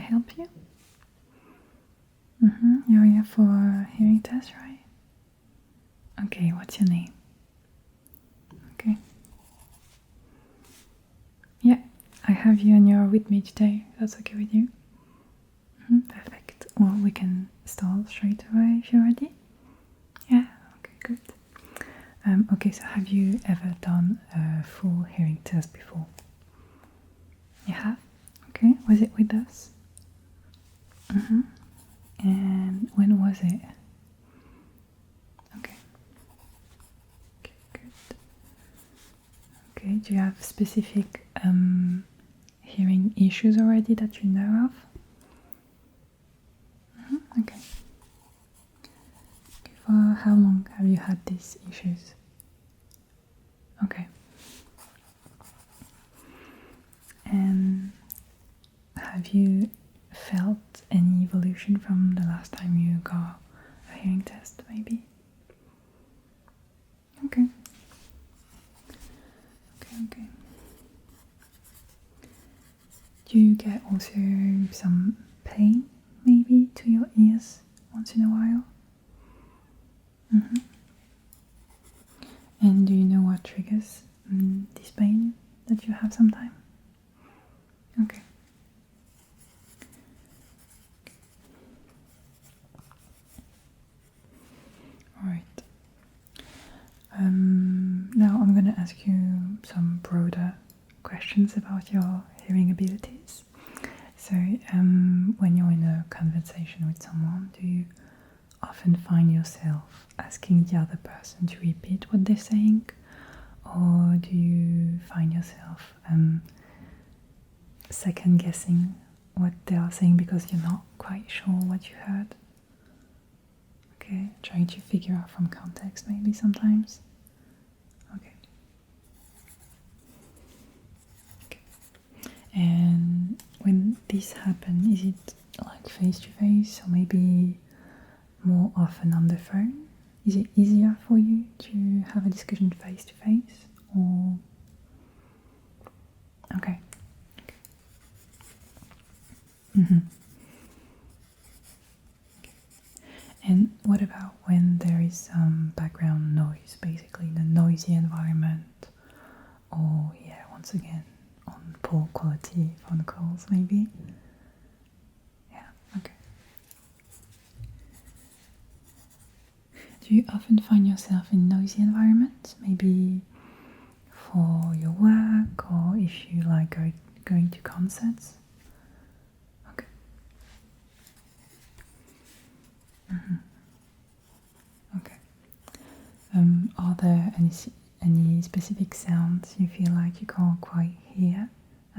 help you? You're here for a hearing test, right? Okay, what's your name? Okay. Yeah, I have you and you're with me today. That's okay with you? Perfect. Well, we can start straight away if you're ready. Yeah, okay, good. Okay, so have you ever done a full hearing test before? You have? Okay, was it with us? And when was it? Okay. Okay, good. Okay, do you have specific hearing issues already that you know of? Okay. For how long have you had these issues? Okay. And have you felt any evolution from the last time you got a hearing test, maybe? Okay. Okay. Do you get also some pain, maybe, to your ears once in a while? And do you know what triggers this pain that you have sometimes? Okay. Alright. Now I'm going to ask you some broader questions about your hearing abilities. So, when you're in a conversation with someone, do you often find yourself asking the other person to repeat what they're saying? Or do you find yourself second guessing what they are saying because you're not quite sure what you heard? Okay, trying to figure out from context maybe sometimes. Okay. And when this happens, is it like face to face or maybe more often on the phone? Is it easier for you to have a discussion face to face or? Okay. And what about when there is some background noise, basically the noisy environment, or once again, on poor quality phone calls maybe? Yeah, okay. Do you often find yourself in noisy environments, maybe for your work or if you like going to concerts? Okay. Okay. Are there any specific sounds you feel like you can't quite hear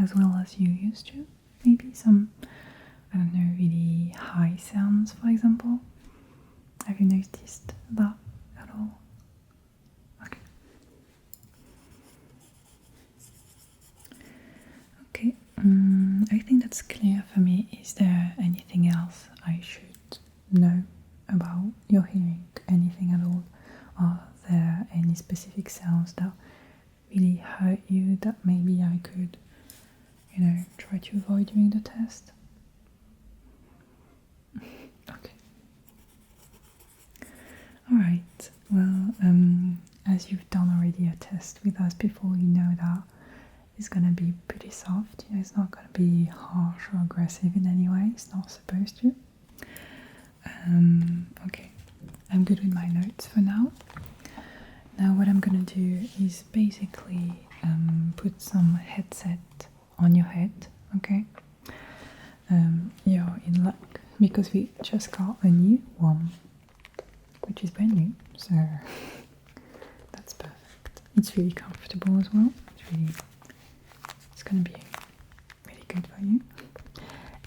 as well as you used to? Maybe some, I don't know, really high sounds, for example? Have you noticed that at all? Okay. Okay, I think that's clear for me. Is there anything else I should know about your hearing? Anything at all? Are there any specific sounds that really hurt you that maybe I could, try to avoid during the test? Okay. Alright, well, as you've done already a test with us before, you know that it's gonna be pretty soft. It's not gonna be harsh or aggressive in any way. It's not supposed to. Okay, I'm good with my notes for now. Now what I'm gonna do is basically put some headset on your head, okay? You're in luck because we just got a new one, which is brand new, so that's perfect. It's really comfortable as well. It's gonna be really good for you.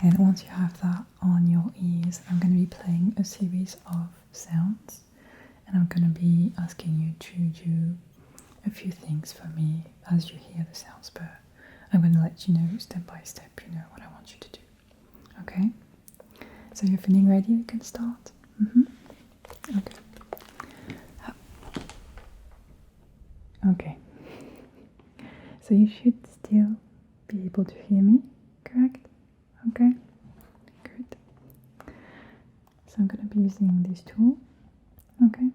And once you have that on your ears, I'm gonna be playing a series of sounds, and I'm gonna be asking you to do a few things for me as you hear the sounds, but I'm gonna let you know step by step, what I want you to do. Okay? So you're feeling ready? We can start? Okay. Okay. So you should still be able to hear me, correct? Okay. So I'm going to be using this tool, okay,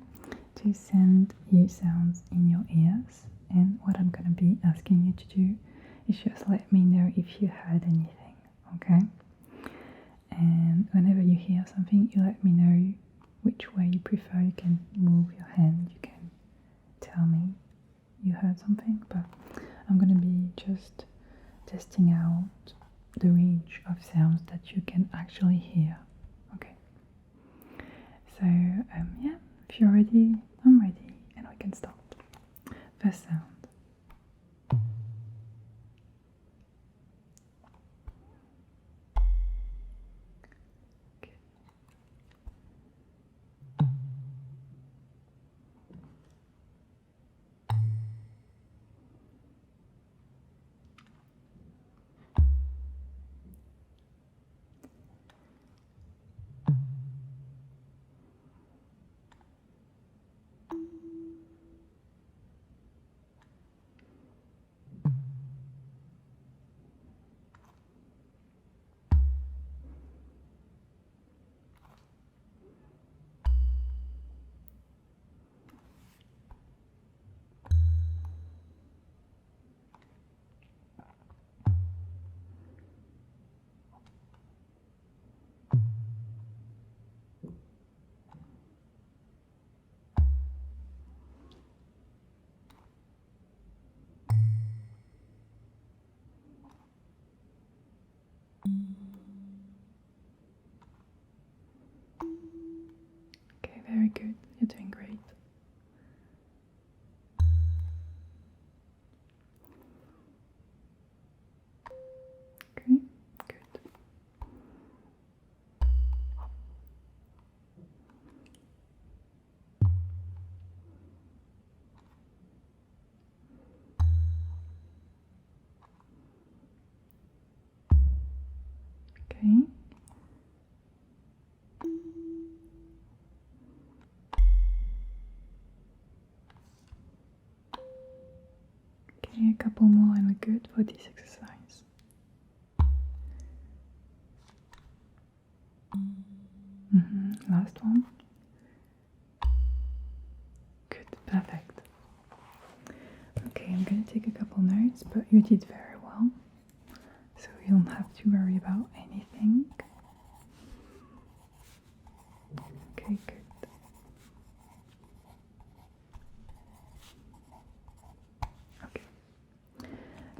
to send you sounds in your ears. And what I'm going to be asking you to do is just let me know if you heard anything, okay? And whenever you hear something, you let me know which way you prefer. You can move your hand, you can tell me you heard something, but I'm going to be just testing out the range of sounds that you can actually hear, okay? So, yeah, if you're ready, I'm ready, and we can start. First sound. Okay, very good. You're doing great. Okay, good. Okay. Okay, a couple more and we're good for this exercise. Last one. Good, perfect. Okay, I'm going to take a couple notes, but you did very well, so you don't have to worry about anything. Okay, good. Okay.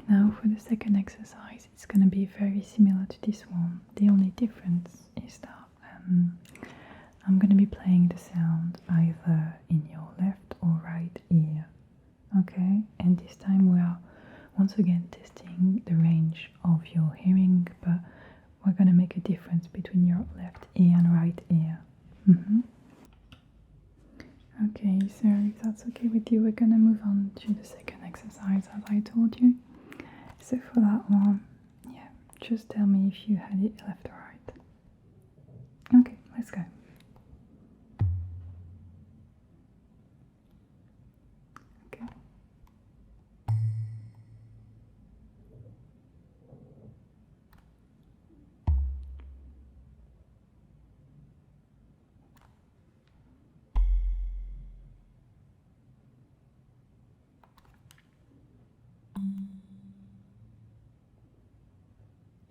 Now for the second exercise, it's going to be very similar to this one. The only difference is that I'm going to be playing the sound either in your left or right ear. Okay, and this time we are once again testing the range of your hearing, but we're going to make a difference between your left ear and right ear. Okay, so if that's okay with you, we're going to move on to the second exercise as I told you. So for that one, yeah, just tell me if you had it left or right. Okay, let's go. Okay.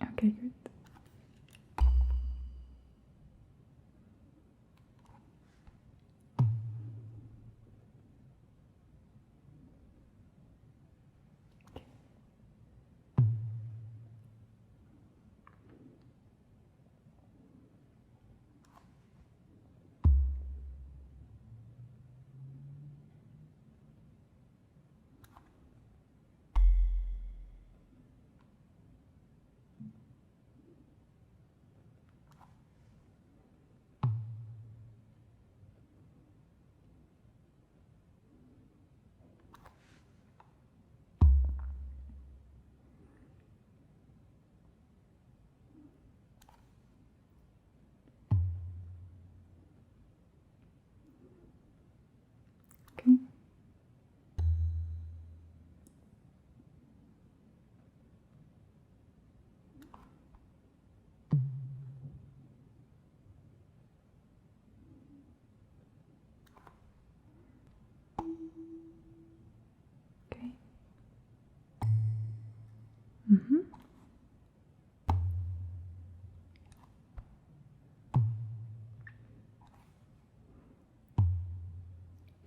Okay, good.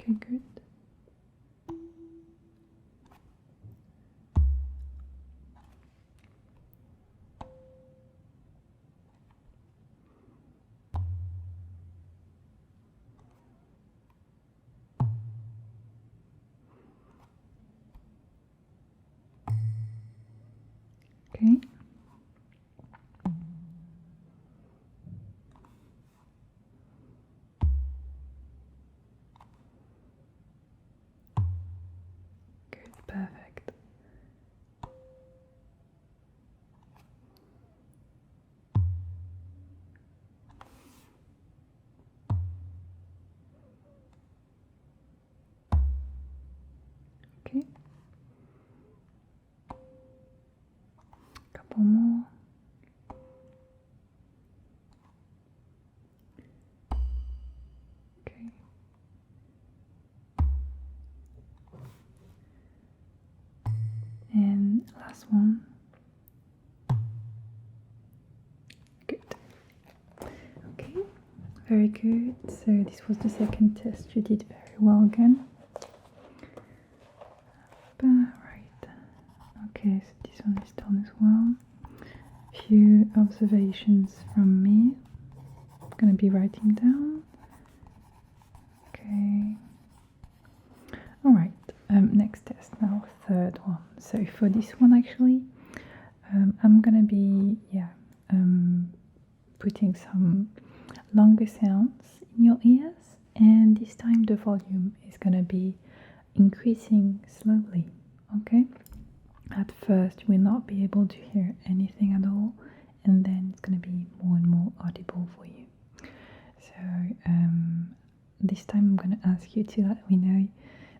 Okay, good. Okay. Good, perfect. Okay. Couple more. Okay. And last one. Good. Okay, very good. So this was the second test. You did very well again. Right. Okay, so this one is done as well. Few observations from me. I'm gonna be writing down. Okay. All right. Next test now, third one. So for this one, actually, I'm gonna be putting some longer sounds in your ears, and this time the volume is gonna be increasing slowly. Okay. At first, you will not be able to hear anything at all, and then it's gonna be more and more audible for you. So this time I'm gonna ask you to let me know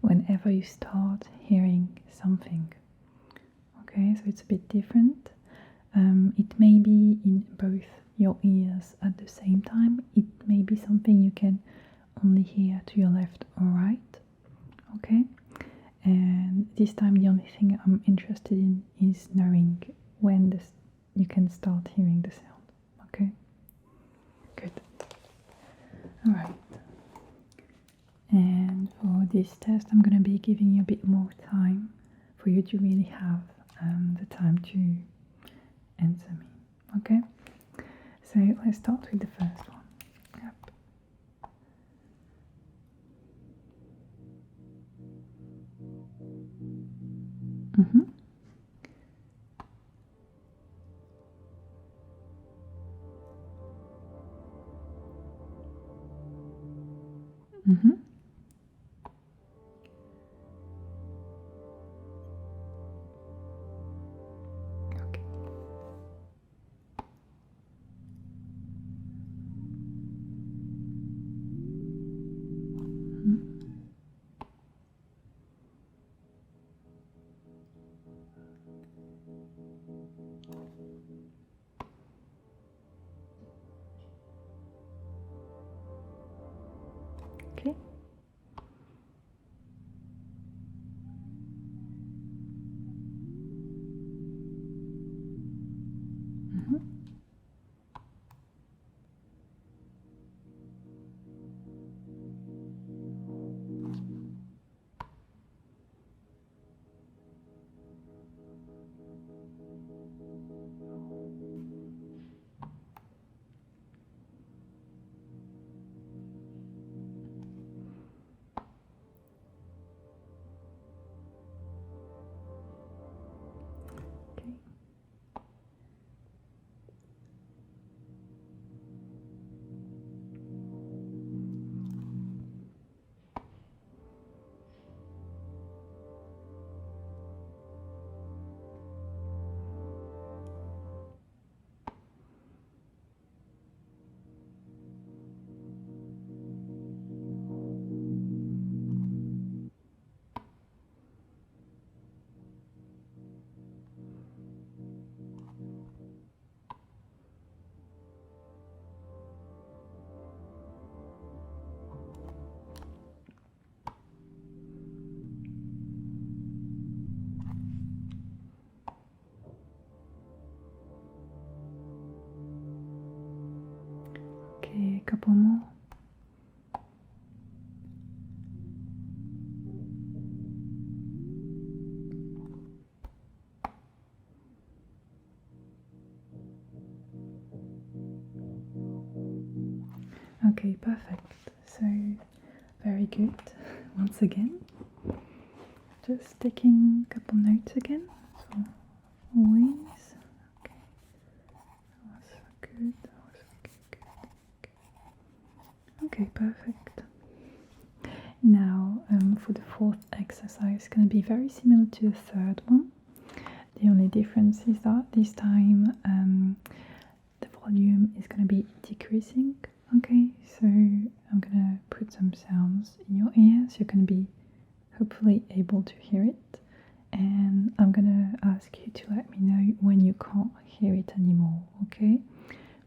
whenever you start hearing something. Okay, so it's a bit different. It may be in both your ears at the same time. It may be something you can only hear to your left or right. Okay, and this time the only thing I'm interested in is knowing when you can start hearing the sound. Okay, good. All right. And for this test, I'm going to be giving you a bit more time for you to really have the time to answer me. Okay? So let's start with the first one. Yep. Mm-hmm. Mm-hmm. Okay. Mm-hmm. Okay. Mm-hmm. Okay. Okay, a couple more. Okay, perfect. So, very good. Once again, just taking a couple notes again. So, always. Okay, that was good. That was good. Okay, perfect. Now, for the fourth exercise, it's going to be very similar to the third one. The only difference is that this time the volume is going to be decreasing. Okay, so I'm going to put some sounds in your ears. You're going to be hopefully able to hear it. And I'm going to ask you to let me know when you can't hear it anymore. Okay,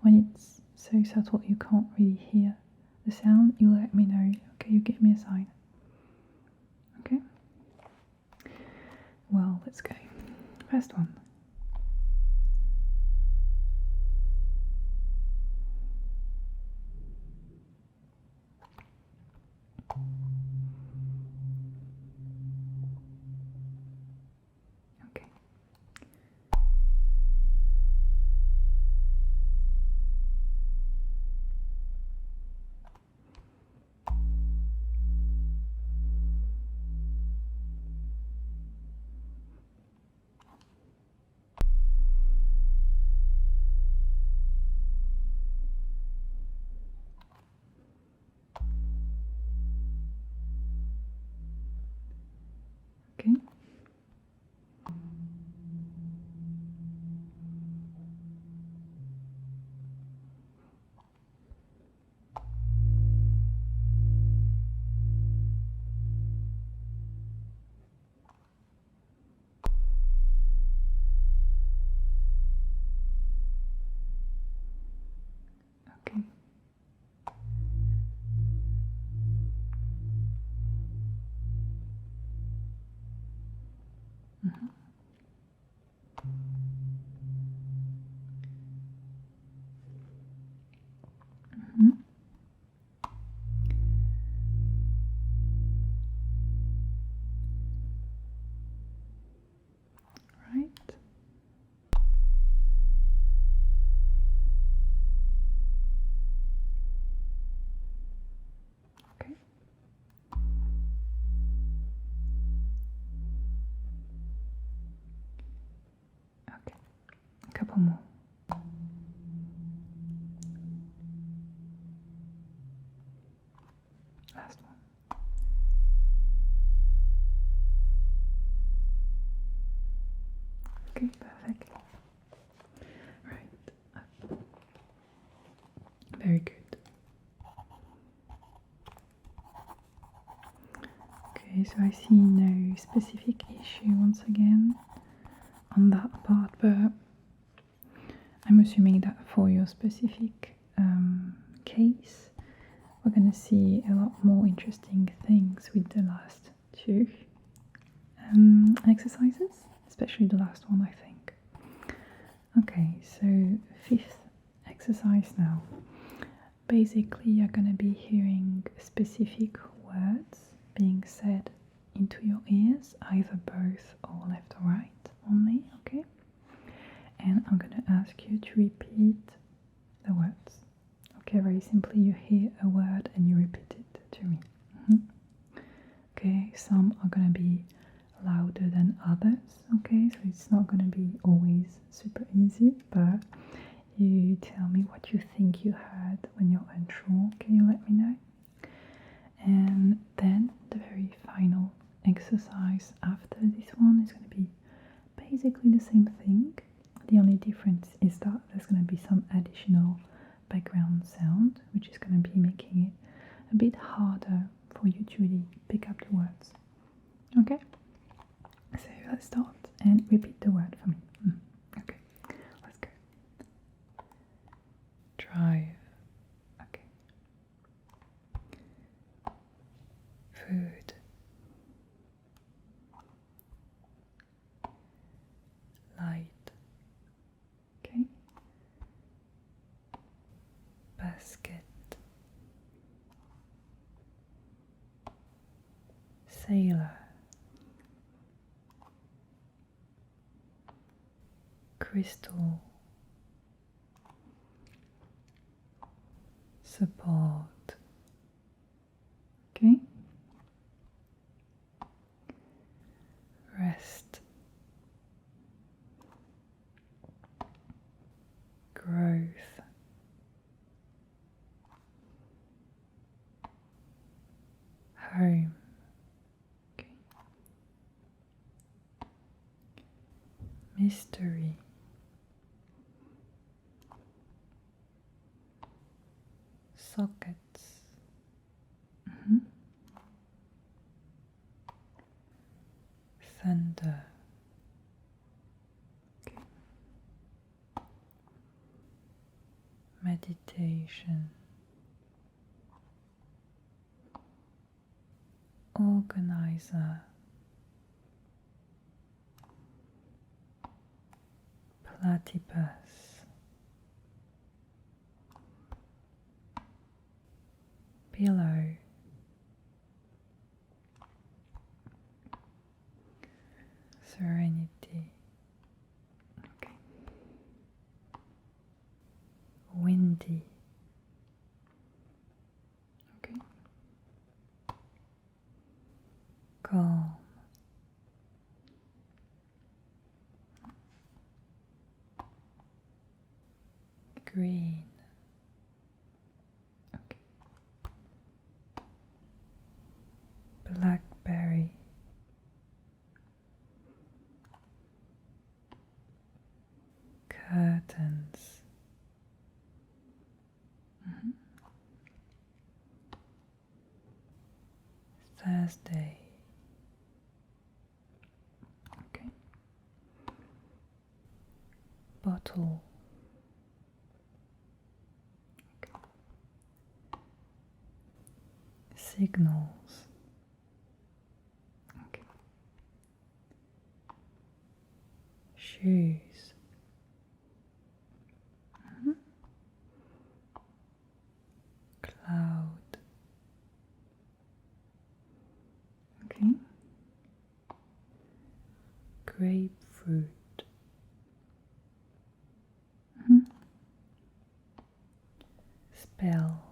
when it's so subtle you can't really hear the sound, you let me know. Okay, you give me a sign. Okay, well, let's go. First one. Okay. Okay. Okay. Mm-hmm. Mm-hmm. Right. Okay. Okay. A couple more. Last one. Okay, perfect. Right. Very good. Okay, so I see no specific issue once again on that part, but I'm assuming that for your specific case, we're gonna see a lot more interesting things with the last two exercises, especially the last one, I think. Okay, so fifth exercise now. Basically, you're gonna be hearing specific words being said into your ears, either both or left or right only, okay? And I'm gonna ask you to repeat the words. Okay, very simply, you hear a word and you repeat it to me. Okay, some are gonna be louder than others, okay? So it's not gonna be always super easy, but you tell me what you think you heard when you're unsure. Can you let me know? And then the very final exercise after this one is going to be basically the same thing. The only difference is that there's going to be some additional background sound, which is going to be making it a bit harder for you to really pick up the words. Okay? So let's start and repeat the word for me. Okay, let's go. Drive. Okay. Food. Light. Okay. Basket. Sailor. Crystal. Support. mystery, sockets, thunder, okay. Meditation, organizer, platypus, pillow, serenity, okay. Windy, okay. Calm, green, okay. Blackberry, curtains, Thursday, okay. Bottle, okay. Signals, okay. Shoes, cloud, okay. Grapefruit, spell,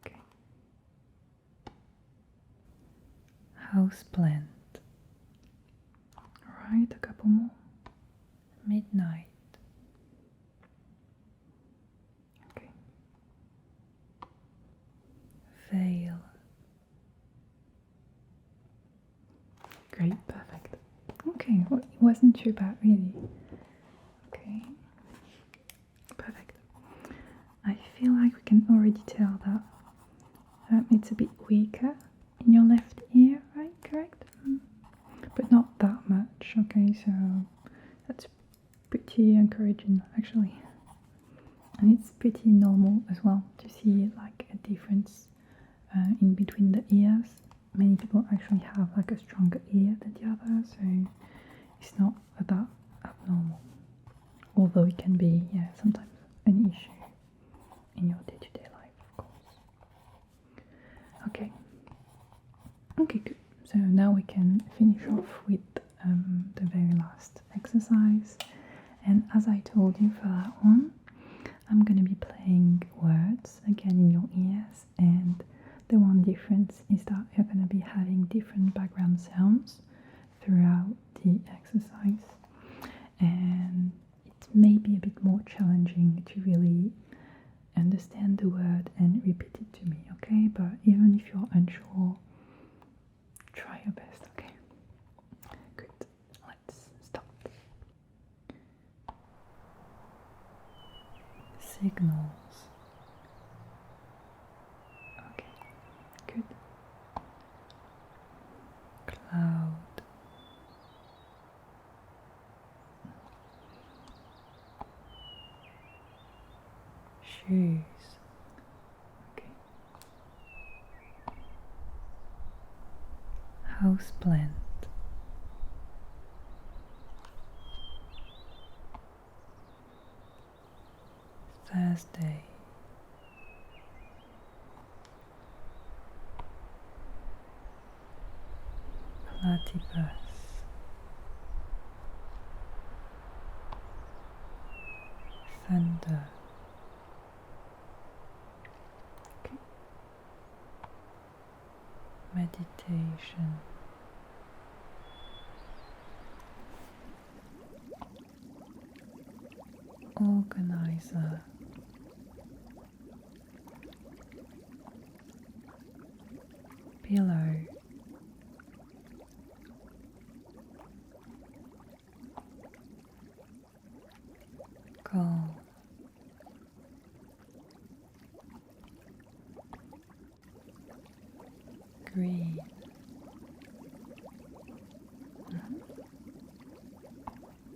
okay. Houseplant, alright, a couple more. Midnight, okay. Veil, great, perfect. Okay, well, it wasn't too bad really. Okay, perfect. I feel like we can already tell that it's a bit weaker in your left ear, right? Correct? But not that much, okay, so that's pretty encouraging actually. And it's pretty normal as well to see like a difference in between the ears. Many people actually have like a stronger ear than the other, so it's not that abnormal. Although it can be, yeah, sometimes an issue in your day-to-day life, of course. Okay. Okay, good. So now we can finish off with the very last exercise. And as I told you for that one, I'm going to be playing words again in your ears, and the one difference is that you're going to be having different background sounds throughout the exercise, and it may be a bit more challenging to really understand the word and repeat it to me, okay? But even if you're unsure, try your best, okay? Good, let's start. Signals. Okay, good. Cloud. Shoes. Okay. Houseplant. Thursday. Platypus. Thunder. Okay. Meditation. Organizer. Pillow. serene.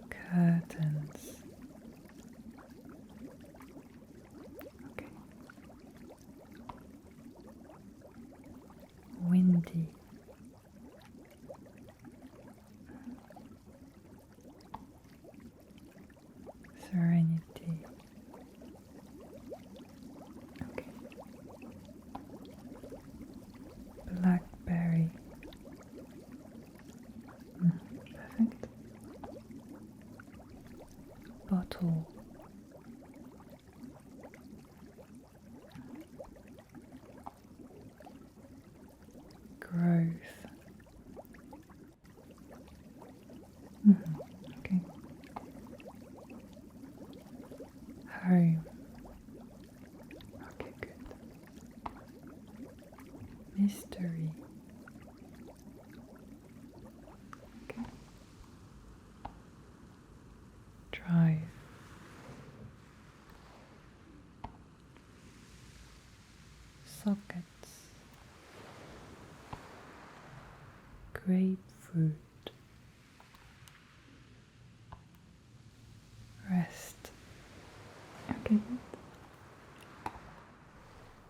Curtains. Okay. Windy. Serenity. Okay. Blackberry. Perfect. Bottle. Growth. Okay. Home. Okay, good. Mystery. Okay. Drive. Sockets. Grapefruit. Rest. Okay, good.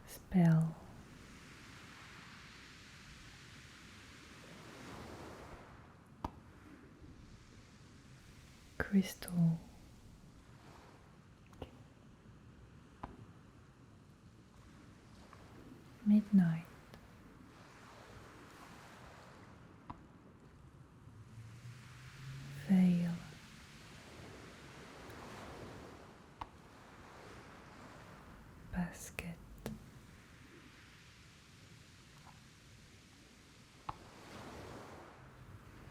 Spell. Crystal. Midnight. Veil. Basket.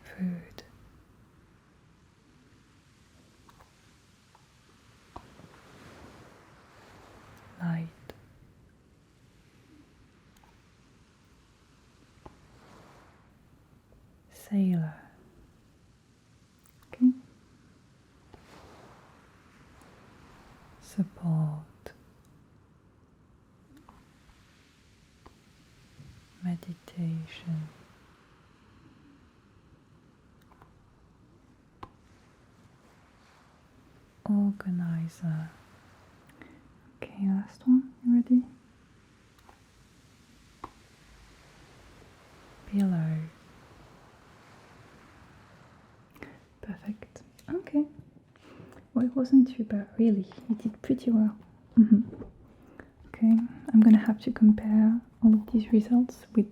Food. Light. Sailor. Okay. Support. Meditation. Organizer. Okay, last one. You ready? Pillow. Perfect. Okay. Well, it wasn't too bad, really. You did pretty well. Okay, I'm gonna have to compare all of these results with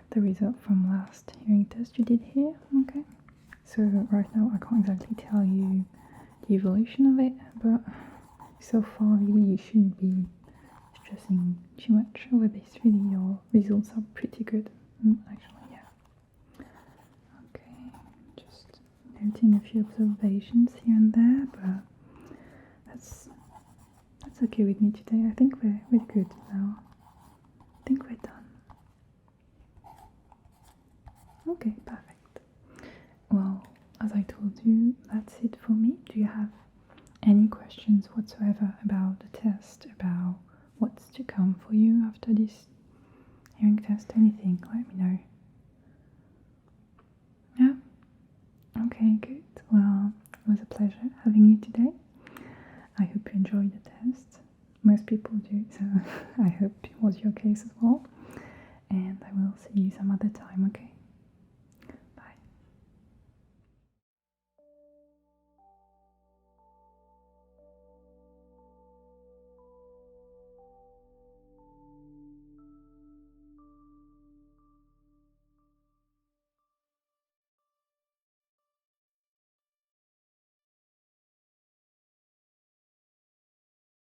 the result from last hearing test you did here. Okay, so right now I can't exactly tell you the evolution of it, but so far really you shouldn't be stressing too much over this. Really, your results are pretty good. Actually, yeah. Okay, just noting a few observations here and there, but that's okay with me today. I think we're good now. I think we're done. Okay, perfect. Well, as I told you, that's it for me. Do you have any questions whatsoever about the test, about what's to come for you after this hearing test? Anything, let me know. Yeah? Okay, good. Well, it was a pleasure having you today. I hope you enjoyed the test. Most people do, so I hope it was your case as well.